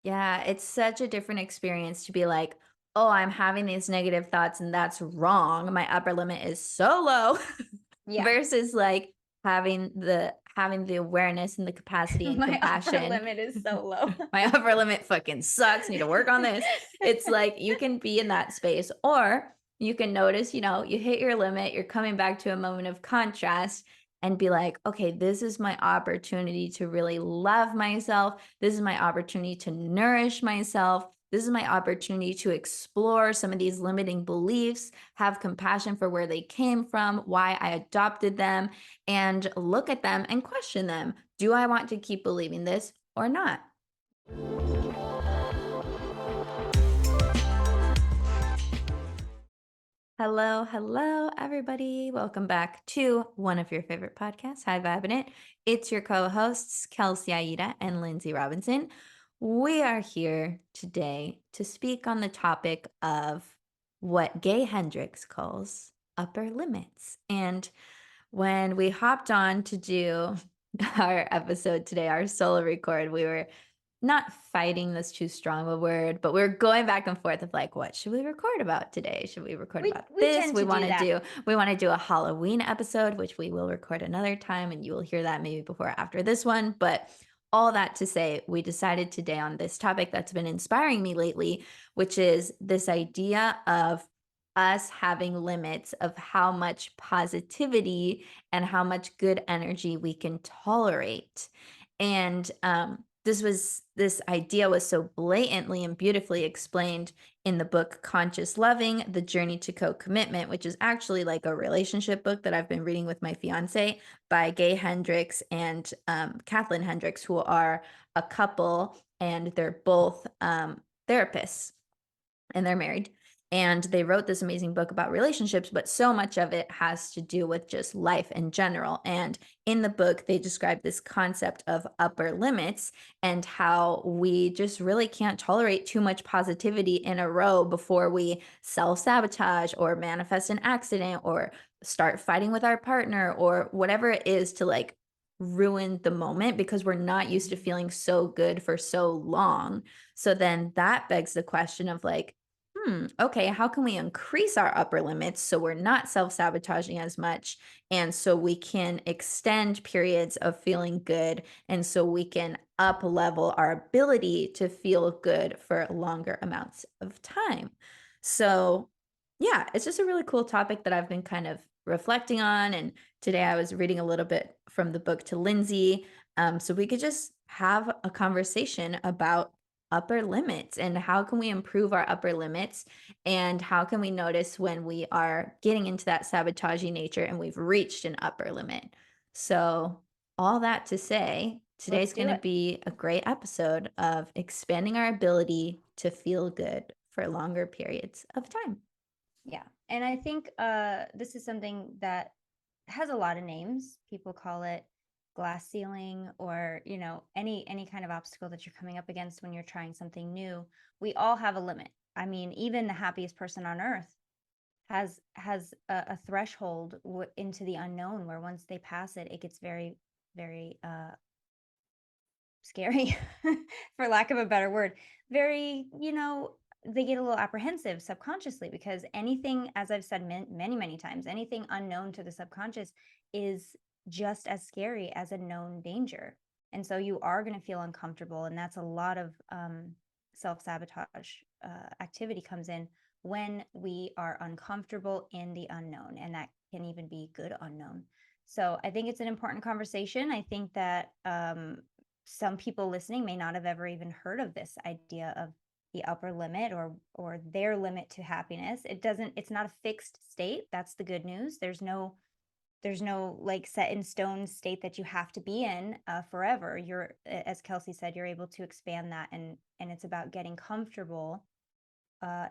Yeah, it's such a different experience to be like, "Oh, I'm having these negative thoughts and that's wrong. My upper limit is so low." Yeah. Versus like having the awareness and the capacity and My upper compassion. limit is so low. My upper limit fucking sucks. Need to work on this. It's like you can be in that space, or you can notice, you hit your limit, you're coming back to a moment of contrast and be like, okay, this is my opportunity to really love myself. This is my opportunity to nourish myself. This is my opportunity to explore some of these limiting beliefs, have compassion for where they came from, why I adopted them, and look at them and question them. Do I want to keep believing this or not? Hello, hello, everybody. Welcome back to one of your favorite podcasts, High Vibin It. It's your co hosts, Kelsey Aida and Lindsay Robinson. We are here today to speak on the topic of what Gay Hendricks calls upper limits. And when we hopped on to do our episode today, our solo record, we were not fighting, that's too strong of a word, but we're going back and forth of like, what should we record about today? Should we record We about we this? tend to do that. We want to do a Halloween episode, which we will record another time, and you will hear that maybe before or after this one. But all that to say, we decided today on this topic that's been inspiring me lately, which is this idea of us having limits of how much positivity and how much good energy we can tolerate. And this idea was so blatantly and beautifully explained in the book Conscious Loving: The Journey to Co-Commitment, which is actually like a relationship book that I've been reading with my fiance by Gay Hendricks and Kathleen Hendricks, who are a couple and they're both therapists and they're married. And they wrote this amazing book about relationships, but so much of it has to do with just life in general. And in the book, they describe this concept of upper limits and how we just really can't tolerate too much positivity in a row before we self sabotage or manifest an accident or start fighting with our partner or whatever it is to like ruin the moment because we're not used to feeling so good for so long. So then that begs the question of like, okay, how can we increase our upper limits so we're not self sabotaging as much? And so we can extend periods of feeling good. And so we can up level our ability to feel good for longer amounts of time. So, yeah, it's just a really cool topic that I've been kind of reflecting on. And today I was reading a little bit from the book to Lindsay. So we could just have a conversation about upper limits and how can we improve our upper limits and how can we notice when we are getting into that sabotaging nature and we've reached an upper limit. So all that to say, Let's today's going do to it. be a great episode of expanding our ability to feel good for longer periods of time. Yeah. And I think this is something that has a lot of names. People call it glass ceiling or, any kind of obstacle that you're coming up against when you're trying something new. We all have a limit. I mean, even the happiest person on earth has a threshold into the unknown where once they pass it, it gets very, very scary, for lack of a better word. Very, they get a little apprehensive subconsciously because anything, as I've said many, many times, anything unknown to the subconscious is just as scary as a known danger. And so you are going to feel uncomfortable. And that's a lot of self sabotage activity comes in when we are uncomfortable in the unknown. And that can even be good unknown. So I think it's an important conversation. I think that some people listening may not have ever even heard of this idea of the upper limit or their limit to happiness. It's not a fixed state. That's the good news. There's no like set in stone state that you have to be in forever. As Kelsey said, you're able to expand that, and it's about getting comfortable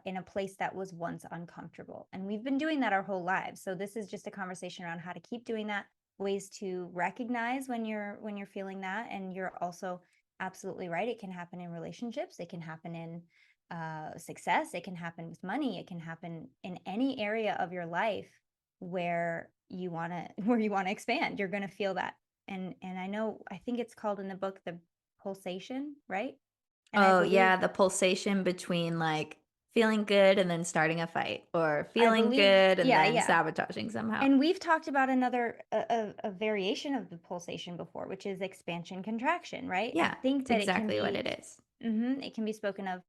in a place that was once uncomfortable. And we've been doing that our whole lives. So this is just a conversation around how to keep doing that, ways to recognize when you're feeling that. And you're also absolutely right. It can happen in relationships. It can happen in success. It can happen with money. It can happen in any area of your life where you want to where you want to expand. You're going to feel that. And I think it's called in the book the pulsation, right? And Oh, yeah, the pulsation between, like, feeling good and then starting a fight, or I feeling believe good and yeah, then yeah. sabotaging somehow. And we've talked about another a variation of the pulsation before, which is expansion contraction, right? I Yeah, think it's that it can exactly what be it is. it can be spoken of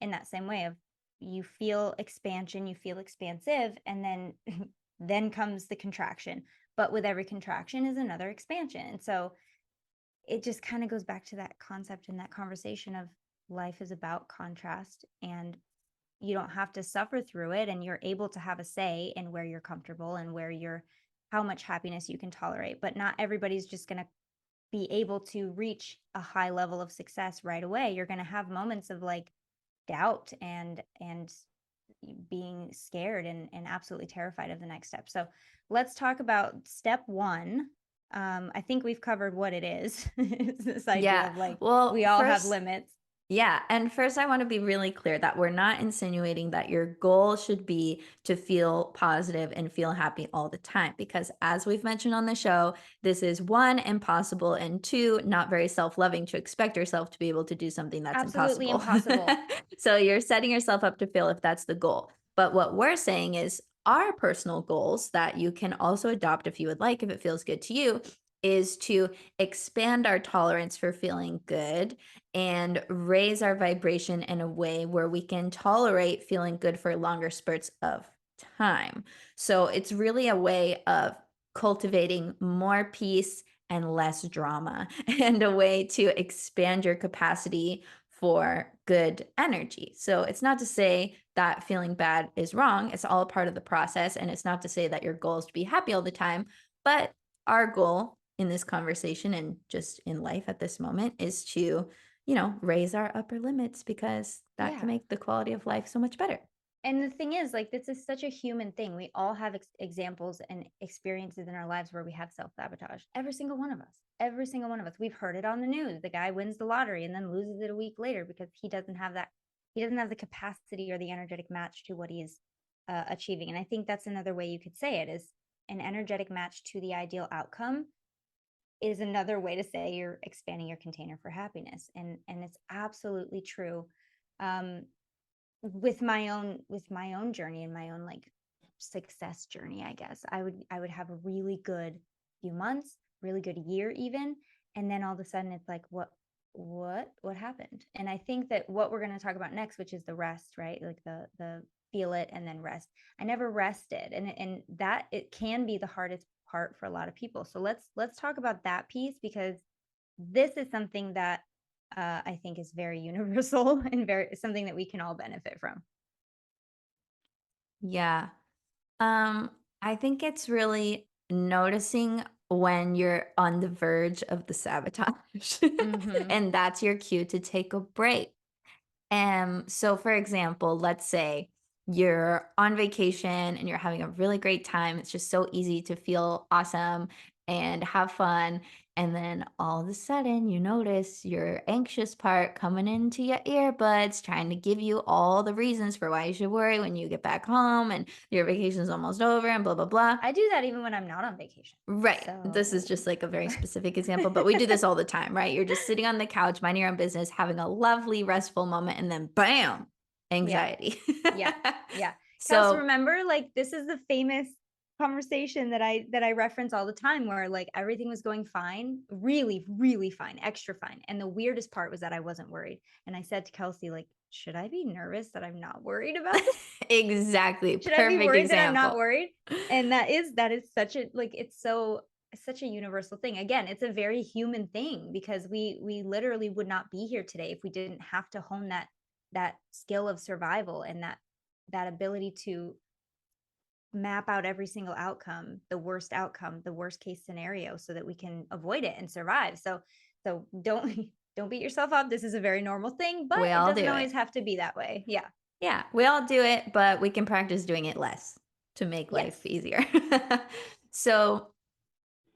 in that same way of you feel expansion, you feel expansive, and then then comes the contraction. But with every contraction is another expansion. And so it just kind of goes back to that concept and that conversation of life is about contrast, and you don't have to suffer through it, and you're able to have a say in where you're comfortable and where you're how much happiness you can tolerate. But not everybody's just going to be able to reach a high level of success right away. You're going to have moments of like doubt and being scared and absolutely terrified of the next step. So let's talk about step one. I think we've covered what it is. It's this idea Yeah. of like Well, we all have first limits. yeah, and first I wanna be really clear that we're not insinuating that your goal should be to feel positive and feel happy all the time, because as we've mentioned on the show, this is 1, impossible, and 2, not very self-loving to expect yourself to be able to do something that's Absolutely impossible. impossible. So you're setting yourself up to fail if that's the goal. But what we're saying is our personal goals that you can also adopt if you would like, if it feels good to you, is to expand our tolerance for feeling good and raise our vibration in a way where we can tolerate feeling good for longer spurts of time. So it's really a way of cultivating more peace and less drama, and a way to expand your capacity for good energy. So it's not to say that feeling bad is wrong. It's all a part of the process. And it's not to say that your goal is to be happy all the time. But our goal in this conversation and just in life at this moment is to, raise our upper limits, because that can Yeah. make the quality of life so much better. And the thing is, like, this is such a human thing. We all have examples and experiences in our lives where we have self sabotage. Every single one of us. Every single one of us. We've heard it on the news. The guy wins the lottery and then loses it a week later because he doesn't have that. He doesn't have the capacity or the energetic match to what he is achieving. And I think that's another way you could say it is an energetic match to the ideal outcome is another way to say you're expanding your container for happiness. And it's absolutely true. Um, with my own journey and my own like success journey, I guess I would have a really good few months, really good year even, and then all of a sudden it's like what happened. And I think that what we're going to talk about next, which is the rest, right? Like the feel it and then rest. I never rested, and that it can be the hardest part for a lot of people. So let's talk about that piece, because this is something that I think is very universal and very something that we can all benefit from. Yeah. Um, I think it's really noticing when you're on the verge of the sabotage. Mhm. And that's your cue to take a break. So for example, let's say you're on vacation and you're having a really great time. It's just so easy to feel awesome and have fun. And then all of a sudden, you notice your anxious part coming into your earbuds, trying to give you all the reasons for why you should worry when you get back home and your vacation's almost over and blah, blah, blah. I do that even when I'm not on vacation. Right. This is So, just like a very specific example, but we do this all the time, right? You're just sitting on the couch, minding your own business, having a lovely, restful moment, and then bam, yeah. anxiety. Yeah. Yeah. Kels, So, remember, like, this is the famous conversation that I reference all the time where, like, everything was going fine, really, really fine, extra fine, and the weirdest part was that I wasn't worried, and I said to Kelsey, like, "Should I be nervous that I'm not worried about this? exactly. Should I be Perfect worried that I'm not example. worried?" And that is such a like, it's such a universal thing. Again, it's a very human thing because we literally would not be here today if we didn't have to hone that skill of survival and that ability to map out every single outcome, the worst case scenario so that we can avoid it and survive. So don't don't beat yourself up. This is a very normal thing, but We it all do doesn't it. always have to be that way. Yeah. Yeah, we all do it, but we can practice doing it less to make life Yes. easier. So,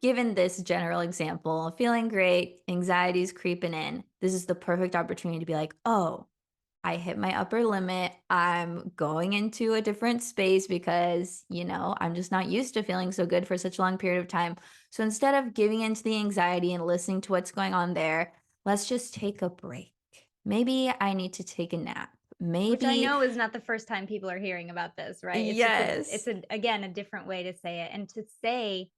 given this general example, feeling great, anxiety's creeping in, this is the perfect opportunity to be like, oh, I hit my upper limit. I'm going into a different space because, I'm just not used to feeling so good for such a long period of time. So instead of giving into the anxiety and listening to what's going on there, let's just take a break. Maybe I need to take a nap. Which I Maybe know is not the first time people are hearing about this, right? It's yes. a again, a different way to say it, and to say,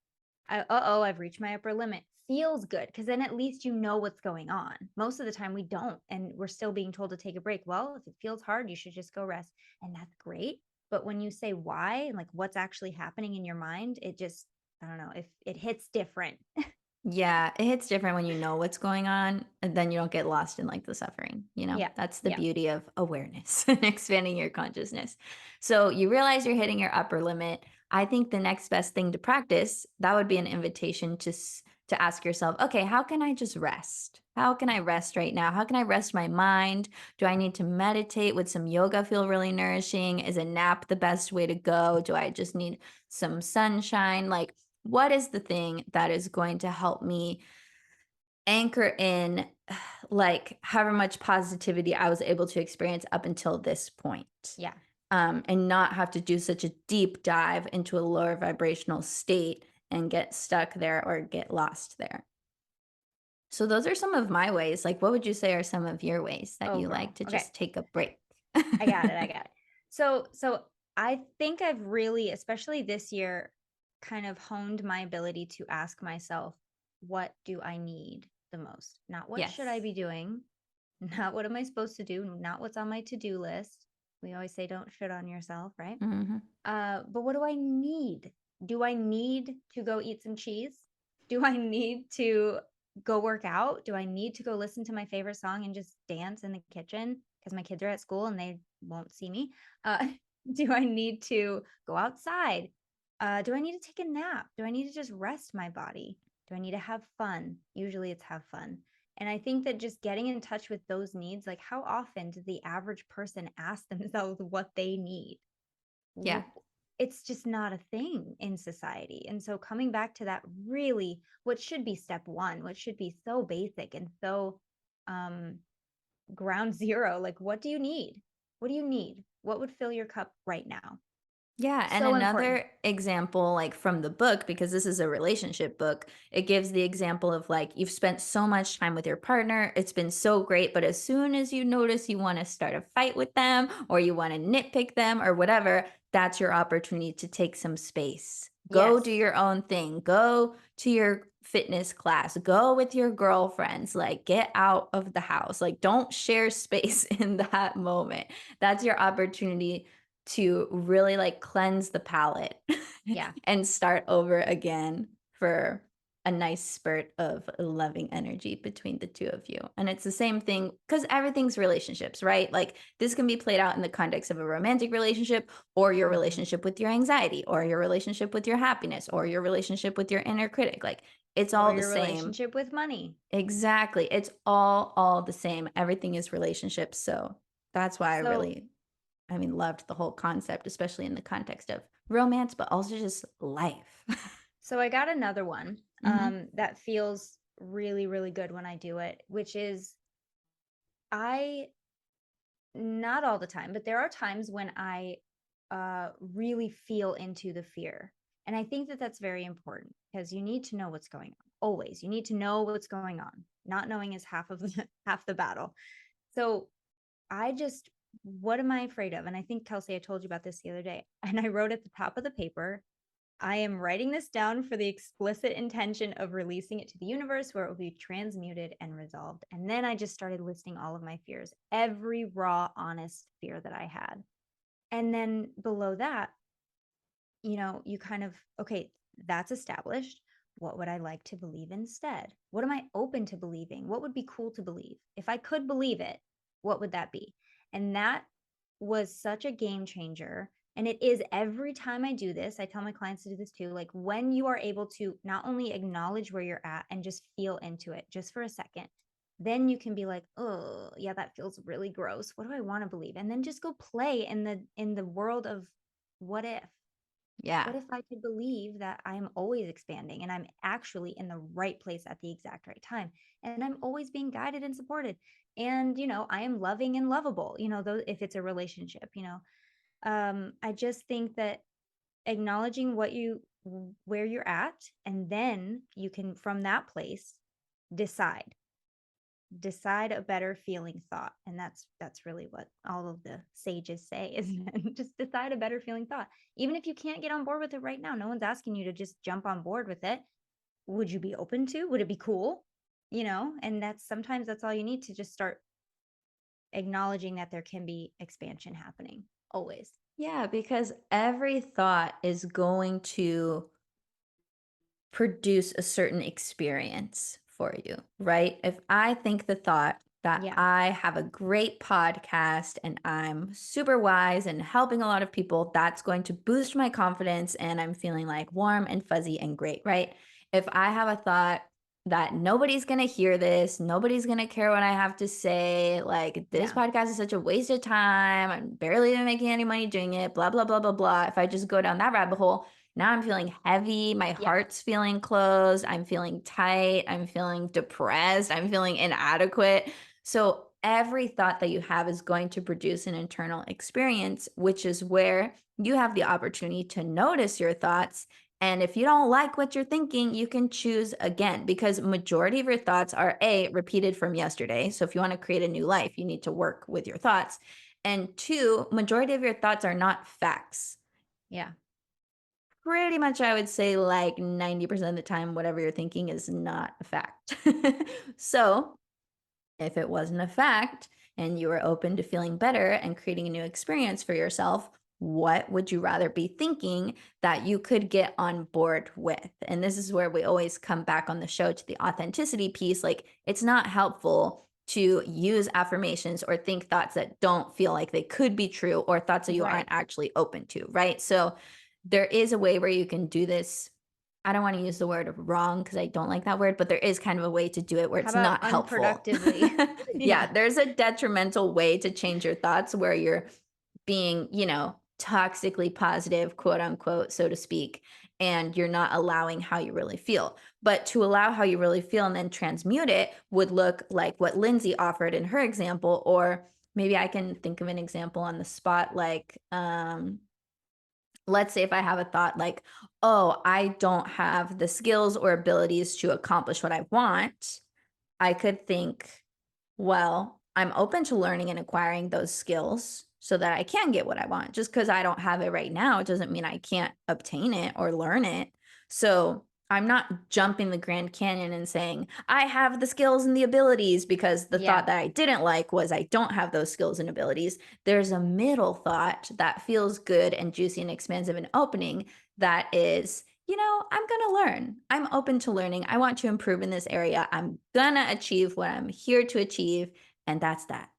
"Uh-oh, I've reached my upper limit," feels good because then at least you know what's going on. Most of the time we don't, and we're still being told to take a break. Well, if it feels hard, you should just go rest, and that's great, but when you say why and, like, what's actually happening in your mind, it just I don't know, if it hits different. Yeah, it hits different when you know what's going on, and then you don't get lost in like the suffering, you know? Yeah, That's the yeah. beauty of awareness and expanding your consciousness. So you realize you're hitting your upper limit. I think the next best thing to practice, that would be an invitation to ask yourself, okay, how can I just rest? How can I rest right now? How can I rest my mind? Do I need to meditate? Would some yoga feel really nourishing? Is a nap the best way to go? Do I just need some sunshine? Like, what is the thing that is going to help me anchor in like however much positivity I was able to experience up until this point? Yeah. And not have to do such a deep dive into a lower vibrational state and get stuck there or get lost there. So, those are some of my ways. Like, what would you say are some of your ways that Oh, you like girl. to Okay. just take a break? I got it, I got it. So I think I've really, especially this year, kind of honed my ability to ask myself, what do I need the most? Not what should I Yes. be doing? Not what am I supposed to do? Not what's on my to-do list. We always say don't shit on yourself, right? Mhm. But what do I need? Do I need to go eat some cheese? Do I need to go work out? Do I need to go listen to my favorite song and just dance in the kitchen because my kids are at school and they won't see me? Do I need to go outside? Do I need to take a nap? Do I need to just rest my body? Do I need to have fun? Usually it's have fun. And I think that just getting in touch with those needs, like how often does the average person ask themselves what they need? Yeah. w- it's just not a thing in society. And so coming back to that really what should be step 1, what should be so basic and so um ground zero, like what do you need? What do you need? What would fill your cup right now? Yeah, and So important. another example, like from the book, because this is a relationship book, it gives the example of like you've spent so much time with your partner, it's been so great, but as soon as you notice you want to start a fight with them or you want to nitpick them or whatever, that's your opportunity to take some space. Go do Yes. your own thing, go to your fitness class, go with your girlfriends, like get out of the house, like don't share space in that moment. That's your opportunity to really, like, cleanse the palate Yeah. and start over again for a nice spurt of loving energy between the 2 of you, and it's the same thing because everything's relationships, right? Like, this can be played out in the context of a romantic relationship or your Mhm. relationship with your anxiety or your relationship with your happiness or your relationship with your inner critic, like, it's Or all the your same. relationship with money. Exactly, it's all the same, everything is relationships, so that's why I So really loved the whole concept, especially in the context of romance, but also just life. so I got another one Mhm. that feels really really good when I do it, which is I not all the time, but there are times when I really feel into the fear. And I think that that's very important because you need to know what's going on. Always. You need to know what's going on. Not knowing is half of the half the battle. So I just what am I afraid of? And I think Kelsey, I told you about this the other day. And I wrote at the top of the paper, I am writing this down for the explicit intention of releasing it to the universe where it will be transmuted and resolved. And then I just started listing all of my fears, every raw, honest fear that I had. And then below that, you kind of, okay, that's established. What would I like to believe instead? What am I open to believing? What would be cool to believe? If I could believe it, what would that be? And that was such a game changer. And it is every time I do this, I tell my clients to do this too. Like when you are able to not only acknowledge where you're at and just feel into it just for a second, then you can be like, oh, yeah, that feels really gross. What do I want to believe? And then just go play in the world of what if? Yeah. What if I could believe that I'm always expanding and I'm actually in the right place at the exact right time? And I'm always being guided and supported. And, I am loving and lovable, though if it's a relationship. I just think that acknowledging where you're at, and then you can from that place decide. decide a better feeling thought. And that's really what all of the sages say is just decide a better feeling thought. Even if you can't get on board with it right now, no one's asking you to just jump on board with it. Would you be open to? Would it be cool? And that's sometimes that's all you need to just start acknowledging that there can be expansion happening always. Yeah, because every thought is going to produce a certain experience for you, right? If I think the thought that Yeah. I have a great podcast and I'm super wise and helping a lot of people, that's going to boost my confidence and I'm feeling like warm and fuzzy and great, right? If I have a thought that nobody's going to hear this, nobody's going to care what I have to say, like this Yeah. podcast is such a waste of time, I'm barely even making any money doing it, blah, blah, blah, blah, blah. If I just go down that rabbit hole, now I'm feeling heavy, my Yeah. heart's feeling closed, I'm feeling tight, I'm feeling depressed, I'm feeling inadequate. So every thought that you have is going to produce an internal experience, which is where you have the opportunity to notice your thoughts. And if you don't like what you're thinking, you can choose again because majority of your thoughts are A, repeated from yesterday. So if you want to create a new life, you need to work with your thoughts. And two, majority of your thoughts are not facts. Yeah. Pretty much, I would say like 90% of the time, whatever you're thinking is not a fact. So, if it wasn't a fact and you were open to feeling better and creating a new experience for yourself, what would you rather be thinking that you could get on board with? And this is where we always come back on the show to the authenticity piece. Like, it's not helpful to use affirmations or think thoughts that don't feel like they could be true or thoughts that you aren't Right. actually open to, right? So, there is a way where you can do this. I don't want to use the word wrong because I don't like that word, but there is kind of a way to do it where How it's about not helpful. unproductively? Yeah, Yeah. there's a detrimental way to change your thoughts where you're being, toxically positive, quote unquote, so to speak, and you're not allowing how you really feel. But to allow how you really feel and then transmute it would look like what Lindsay offered in her example, or maybe I can think of an example on the spot, like, let's say if I have a thought like, oh, I don't have the skills or abilities to accomplish what I want, I could think, well, I'm open to learning and acquiring those skills so that I can get what I want. Just because I don't have it right now, it doesn't mean I can't obtain it or learn it. So I'm not jumping the Grand Canyon and saying, I have the skills and the abilities because the thought Yeah. that I didn't like was I don't have those skills and abilities. There's a middle thought that feels good and juicy and expansive and opening that is, I'm going to learn. I'm open to learning. I want to improve in this area. I'm going to achieve what I'm here to achieve. And that's that.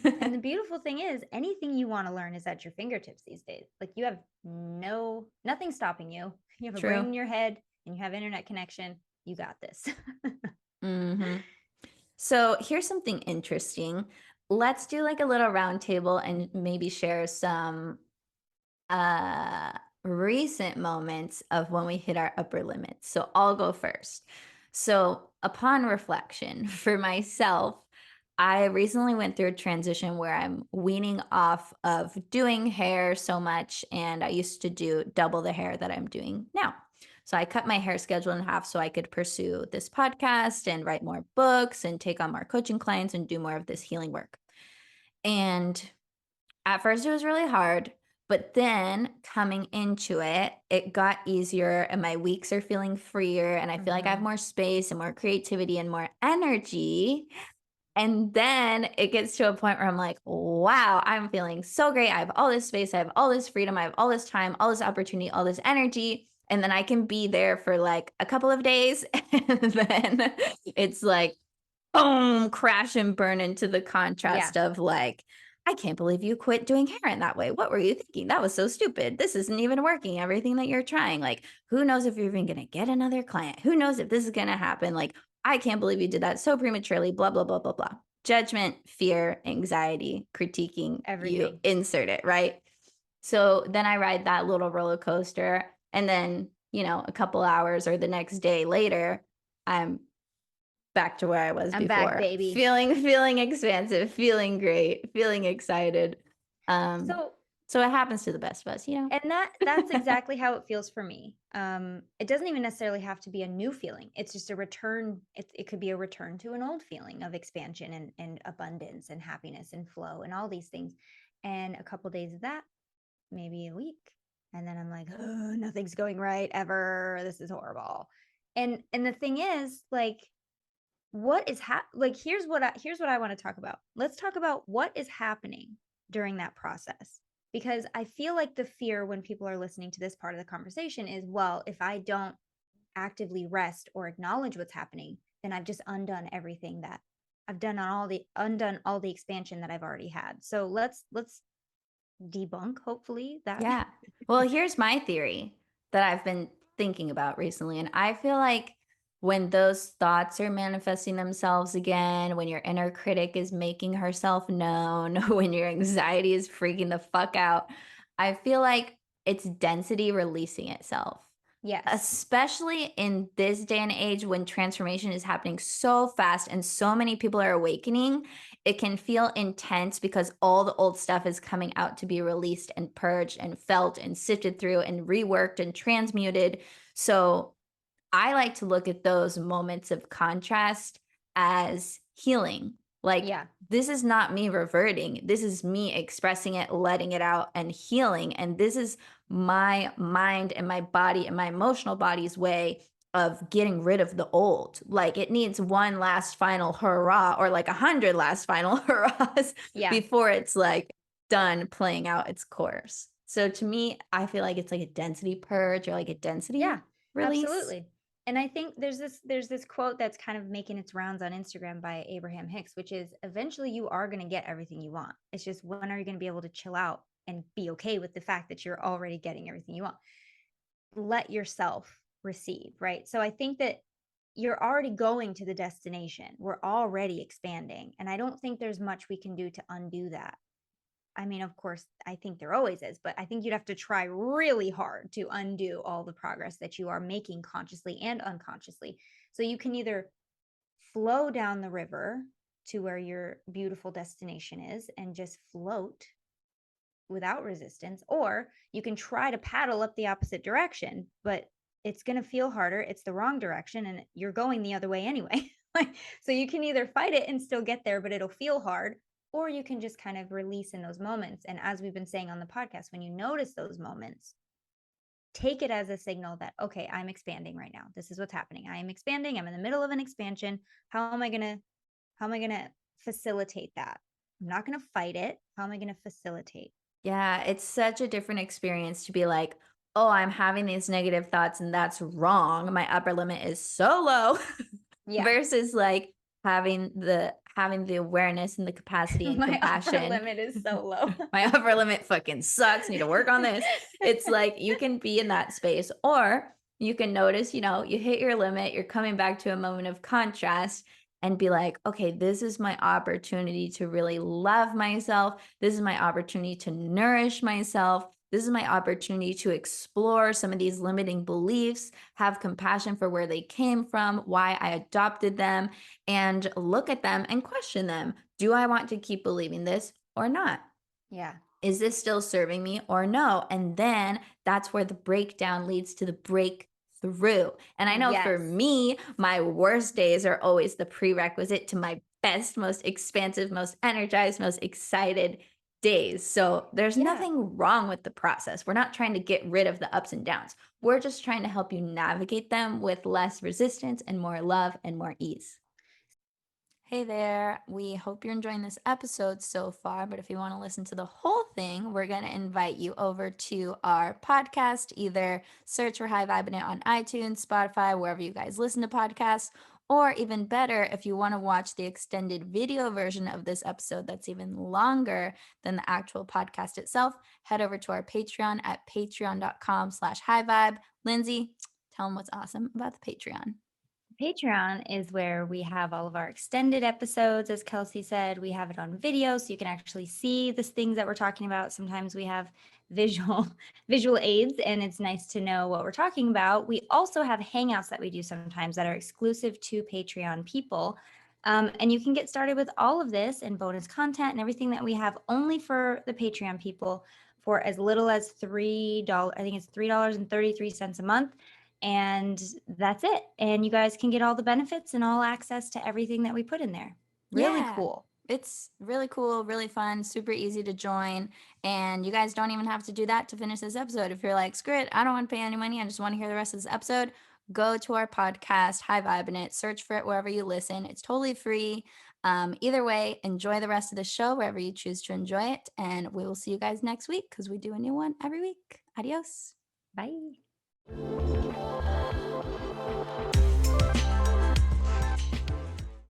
And the beautiful thing is anything you want to learn is at your fingertips these days. Like you have nothing stopping you. You have a brain True. in your head and you have internet connection. You got this. Hmm. So here's something interesting. Let's do like a little round table and maybe share some uh recent moments of when we hit our upper limits. So I'll go first. So upon reflection for myself, I recently went through a transition where I'm weaning off of doing hair so much and I used to do double the hair that I'm doing now. So I cut my hair schedule in half so I could pursue this podcast and write more books and take on more coaching clients and do more of this healing work. And at first, it was really hard, but then coming into it, it got easier and my weeks are feeling freer and I feel like I have Hmm. more space and more creativity and more energy. And then it gets to a point where I'm like, wow, I'm feeling so great. I have all this space, I have all this freedom, I have all this time, all this opportunity, all this energy. And then I can be there for like a couple of days. And then it's like, boom, crash and burn into the Yeah. contrast of like, I can't believe you quit doing hair in that way. What were you thinking? That was so stupid. This isn't even working. Everything that you're trying. Like, who knows if you're even going to get another client? Who knows if this is going to happen? Like, I can't believe you did that so prematurely, blah, blah, blah, blah, blah. Judgment, fear, anxiety, critiquing, you Everything. insert it, right? So then I ride that little roller coaster. And then, a couple hours or the next day later, I'm back to where I was I'm back, before. baby. Feeling expansive, feeling great, feeling excited. Um, So So it happens to the best of us, you know? And that's exactly how it feels for me. It doesn't even necessarily have to be a new feeling. It's just a return. It could be a return to an old feeling of expansion and abundance and happiness and flow and all these things. And a couple days of that, maybe a week, and then I'm like, oh, nothing's going right ever. This is horrible. And the thing is, like, what is like here's what I want to talk about. Let's talk about what is happening during that process. Because I feel like the fear when people are listening to this part of the conversation is, well, if I don't actively rest or acknowledge what's happening, then I've just undone all the expansion that I've already had. So let's debunk hopefully that. Yeah. Well, here's my theory that I've been thinking about recently. And I feel like when those thoughts are manifesting themselves again, when your inner critic is making herself known, when your anxiety is freaking the fuck out, I feel like it's density releasing itself. Yes. Especially in this day and age when transformation is happening so fast and so many people are awakening, it can feel intense because all the old stuff is coming out to be released and purged and felt and sifted through and reworked and transmuted. So I like to look at those moments of contrast as healing. Like, Yeah. this is not me reverting. This is me expressing it, letting it out, and healing. And this is my mind and my body and my emotional body's way of getting rid of the old. Like, it needs one last final hurrah or like 100 last final hurrahs Yeah. before it's like done playing out its course. So to me, I feel like it's like a density purge or like a Yeah. density release. Absolutely. And I think there's this quote that's kind of making its rounds on Instagram by Abraham Hicks, which is eventually you are going to get everything you want. It's just when are you going to be able to chill out and be okay with the fact that you're already getting everything you want? Let yourself receive, right? So I think that you're already going to the destination. We're already expanding. And I don't think there's much we can do to undo that. I mean, of course, I think there always is, but I think you'd have to try really hard to undo all the progress that you are making consciously and unconsciously. So you can either flow down the river to where your beautiful destination is and just float without resistance, or you can try to paddle up the opposite direction, but it's going to feel harder. It's the wrong direction and you're going the other way anyway. So you can either fight it and still get there, but it'll feel hard, or you can just kind of release in those moments. And as we've been saying on the podcast, when you notice those moments, take it as a signal that, okay, I'm expanding right now. This is what's happening. I am expanding. I'm in the middle of an expansion. How am I going to facilitate that? I'm not going to fight it. How am I going to facilitate? Yeah, it's such a different experience to be like, "Oh, I'm having these negative thoughts and that's wrong. My upper limit is so low." Yeah. Versus like having the awareness and the capacity and My upper compassion. limit is so low. My upper limit fucking sucks. Need to work on this. It's like you can be in that space, or you can notice, you hit your limit, you're coming back to a moment of contrast and be like, okay, this is my opportunity to really love myself. This is my opportunity to nourish myself. This is my opportunity to explore some of these limiting beliefs, have compassion for where they came from, why I adopted them, and look at them and question them. Do I want to keep believing this or not? Yeah. Is this still serving me or no? And then that's where the breakdown leads to the breakthrough. And I know for Yes. me, my worst days are always the prerequisite to my best, most expansive, most energized, most excited days. So there's Yeah. nothing wrong with the process. We're not trying to get rid of the ups and downs. We're just trying to help you navigate them with less resistance and more love and more ease. Hey there. We hope you're enjoying this episode so far, but if you want to listen to the whole thing, we're going to invite you over to our podcast. Either search for High Vibin It on iTunes, Spotify, wherever you guys listen to podcasts, or even better, if you want to watch the extended video version of this episode that's even longer than the actual podcast itself, head over to our Patreon at patreon.com/highvibe. Lindsay, tell them what's awesome about the Patreon. Patreon is where we have all of our extended episodes. As Kelsey said, we have it on video so you can actually see the things that we're talking about. Sometimes we have visual visual aids and it's nice to know what we're talking about. We also have hangouts that we do sometimes that are exclusive to Patreon people. And you can get started with all of this and bonus content and everything that we have only for the Patreon people for as little as $3. I think it's $3.33 a month. And that's it. And you guys can get all the benefits and all access to everything that we put in there. Really Yeah. cool. It's really cool, really fun, super easy to join. And you guys don't even have to do that to finish this episode. If you're like, screw it, I don't want to pay any money, I just want to hear the rest of this episode, go to our podcast, High Vibin It, search for it wherever you listen. It's totally free. Either way, enjoy the rest of the show wherever you choose to enjoy it. And we will see you guys next week because we do a new one every week. Adios. Bye.